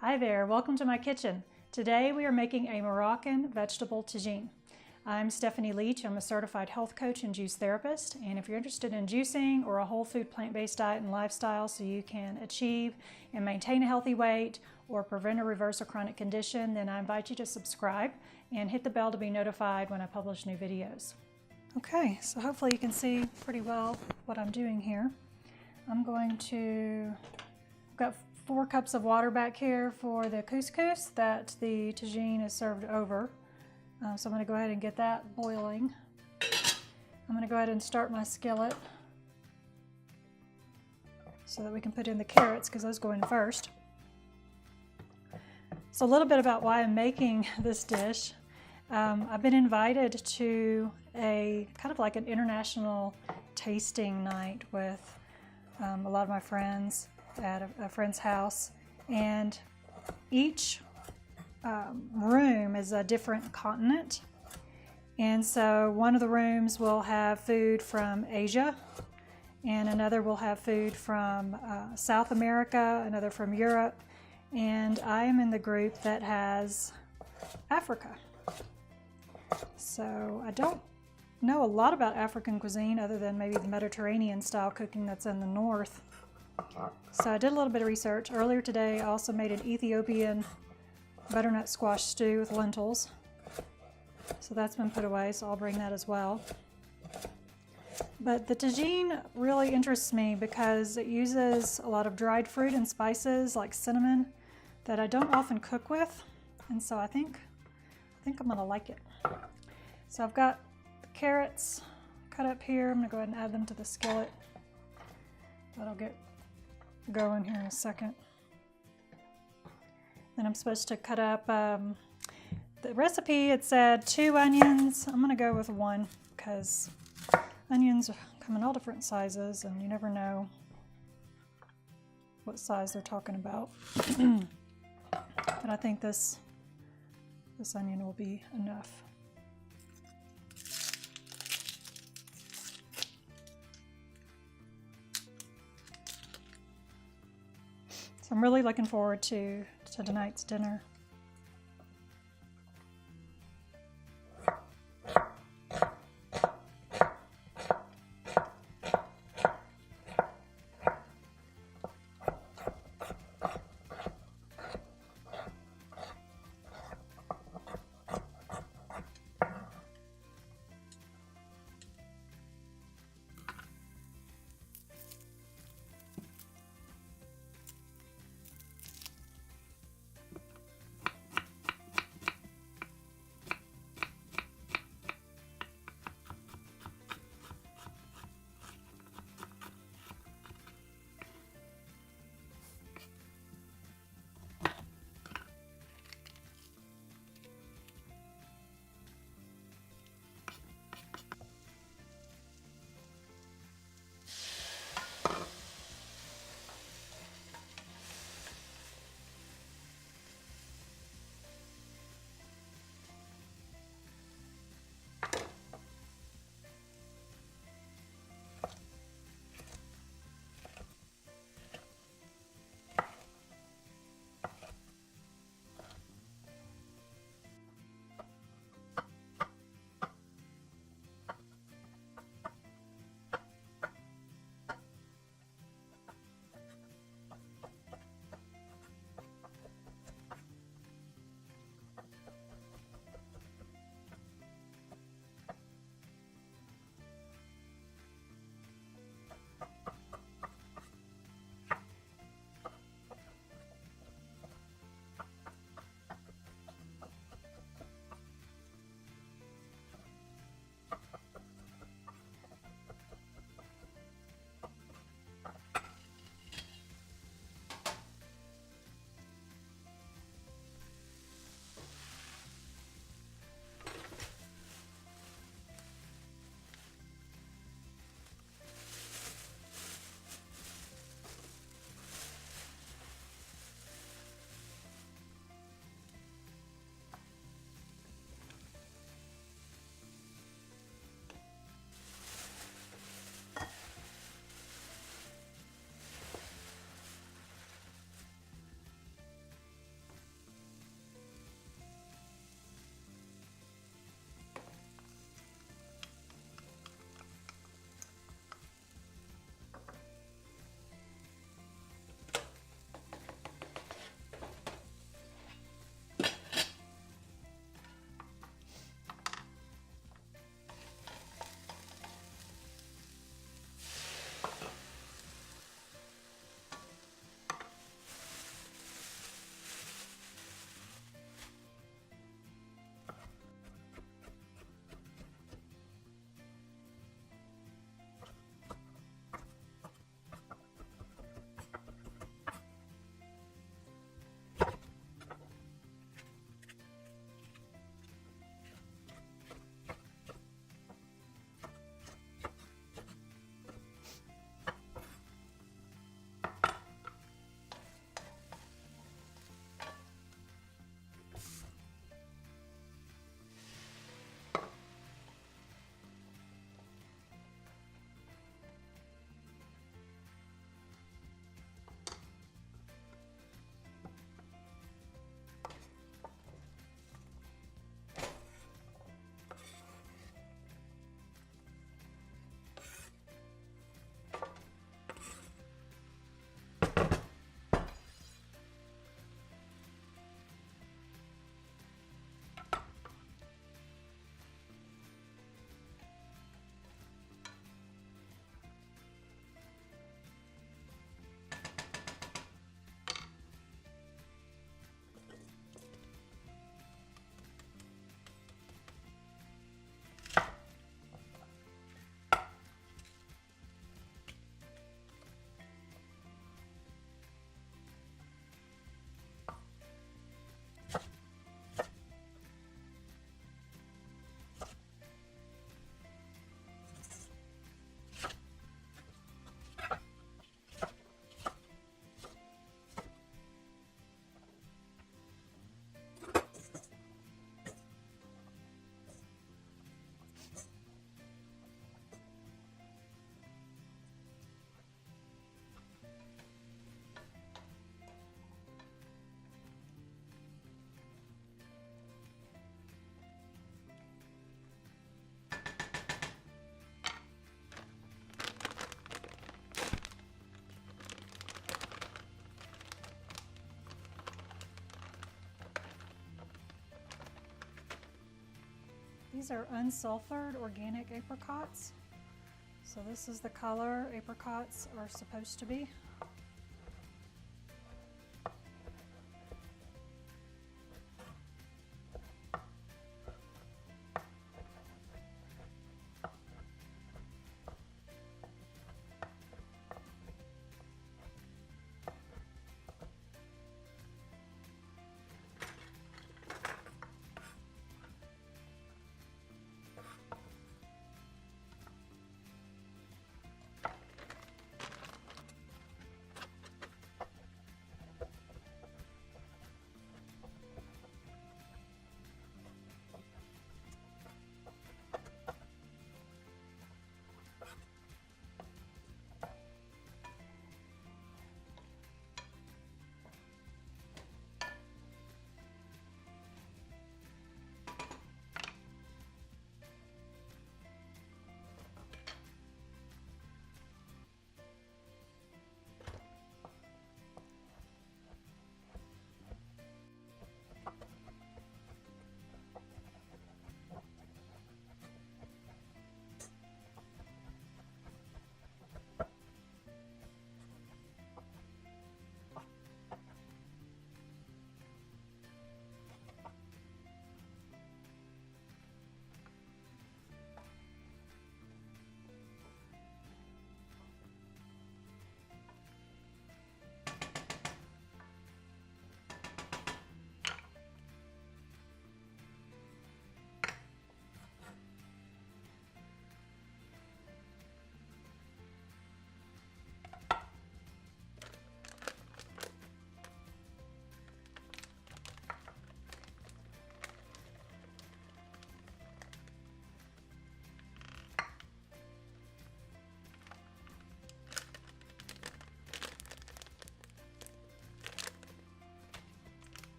Hi there, welcome to my kitchen. Today we are making a Moroccan vegetable tagine. I'm Stephanie Leach. I'm a certified health coach and juice therapist, and if you're interested in juicing or a whole food plant-based diet and lifestyle so you can achieve and maintain a healthy weight or prevent or reverse a chronic condition, then I invite you to subscribe and hit the bell to be notified when I publish new videos. Okay, so hopefully you can see pretty well what I'm doing here. I'm going to, I've got 4 cups of water back here for the couscous that the tagine is served over. So I'm going to go ahead and get that boiling. I'm going to go ahead and start my skillet so that we can put in the carrots because those go in first. So a little bit about why I'm making this dish. I've been invited to a kind of like an international tasting night with a lot of my friends at a friend's house, and each room is a different continent, and so one of the rooms will have food from Asia, and another will have food from South America, another from Europe, and I am in the group that has Africa. So I don't know a lot about African cuisine other than maybe the Mediterranean style cooking that's in the north. So I did a little bit of research. Earlier today I also made an Ethiopian butternut squash stew with lentils. So that's been put away, so I'll bring that as well. But the tagine really interests me because it uses a lot of dried fruit and spices like cinnamon that I don't often cook with, and so I think I'm gonna like it. So I've got the carrots cut up here. I'm gonna go ahead and add them to the skillet. That'll get going here in a second. Then I'm supposed to cut up, the recipe it said 2 onions. I'm gonna go with 1 because onions come in all different sizes and you never know what size they're talking about. But I think this onion will be enough. So I'm really looking forward to tonight's dinner. These are unsulfured organic apricots. So this is the color apricots are supposed to be.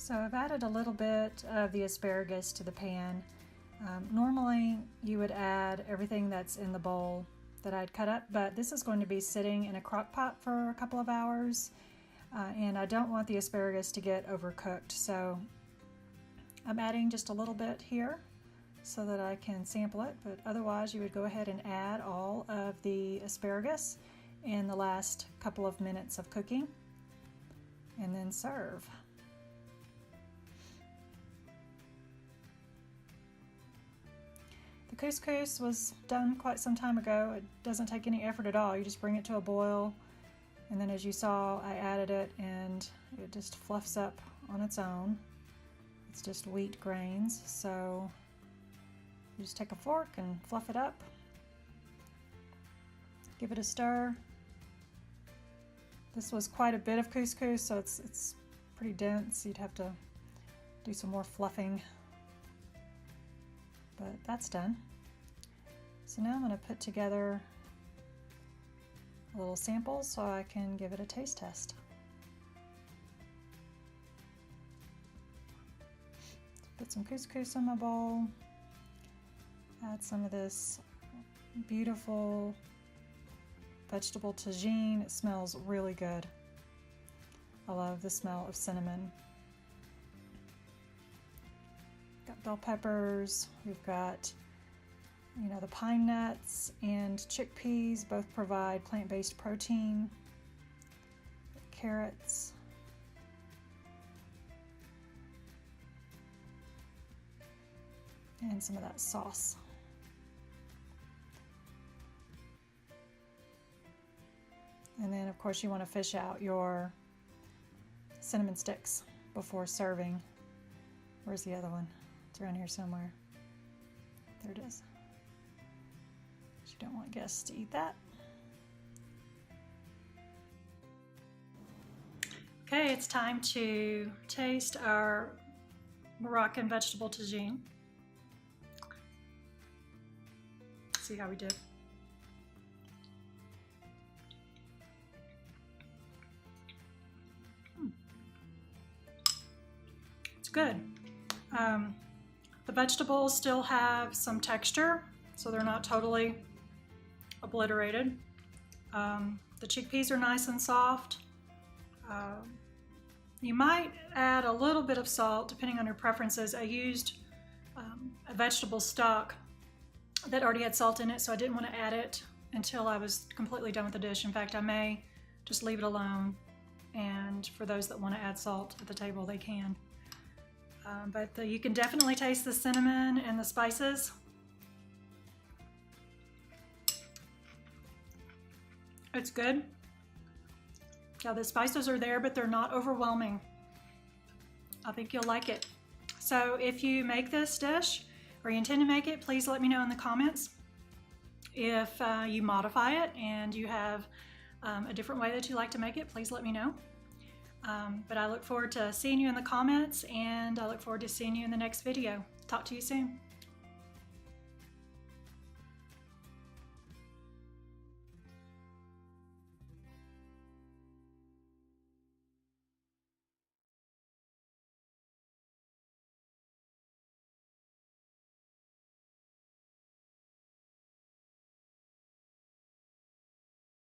So I've added a little bit of the asparagus to the pan. Normally you would add everything that's in the bowl that I'd cut up, but this is going to be sitting in a crock pot for a couple of hours, and I don't want the asparagus to get overcooked, so I'm adding just a little bit here so that I can sample it, but otherwise you would go ahead and add all of the asparagus in the last couple of minutes of cooking and then serve. The couscous was done quite some time ago. It doesn't take any effort at all. You just bring it to a boil, and then as you saw, I added it and it just fluffs up on its own. It's just wheat grains, so you just take a fork and fluff it up. Give it a stir. This was quite a bit of couscous, so it's pretty dense. You'd have to do some more fluffing, but that's done. So now I'm going to put together a little sample so I can give it a taste test. Put some couscous in my bowl, add some of this beautiful vegetable tagine. It smells really good. I love the smell of cinnamon. Got bell peppers, we've got the pine nuts and chickpeas, both provide plant-based protein. Carrots. And some of that sauce. And then of course you want to fish out your cinnamon sticks before serving. Where's the other one? It's around here somewhere. There it is. You don't want guests to eat that. Okay, it's time to taste our Moroccan vegetable tagine. See how we did. It's good. The vegetables still have some texture, so they're not totally obliterated. The chickpeas are nice and soft. You might add a little bit of salt depending on your preferences. I used a vegetable stock that already had salt in it, so I didn't want to add it until I was completely done with the dish. In fact, I may just leave it alone, and for those that want to add salt at the table, they can. But you can definitely taste the cinnamon and the spices. It's good. Yeah, the spices are there, but they're not overwhelming. I think you'll like it. So if you make this dish, or you intend to make it, please let me know in the comments. If you modify it and you have a different way that you like to make it, please let me know. But I look forward to seeing you in the comments, and I look forward to seeing you in the next video. Talk to you soon.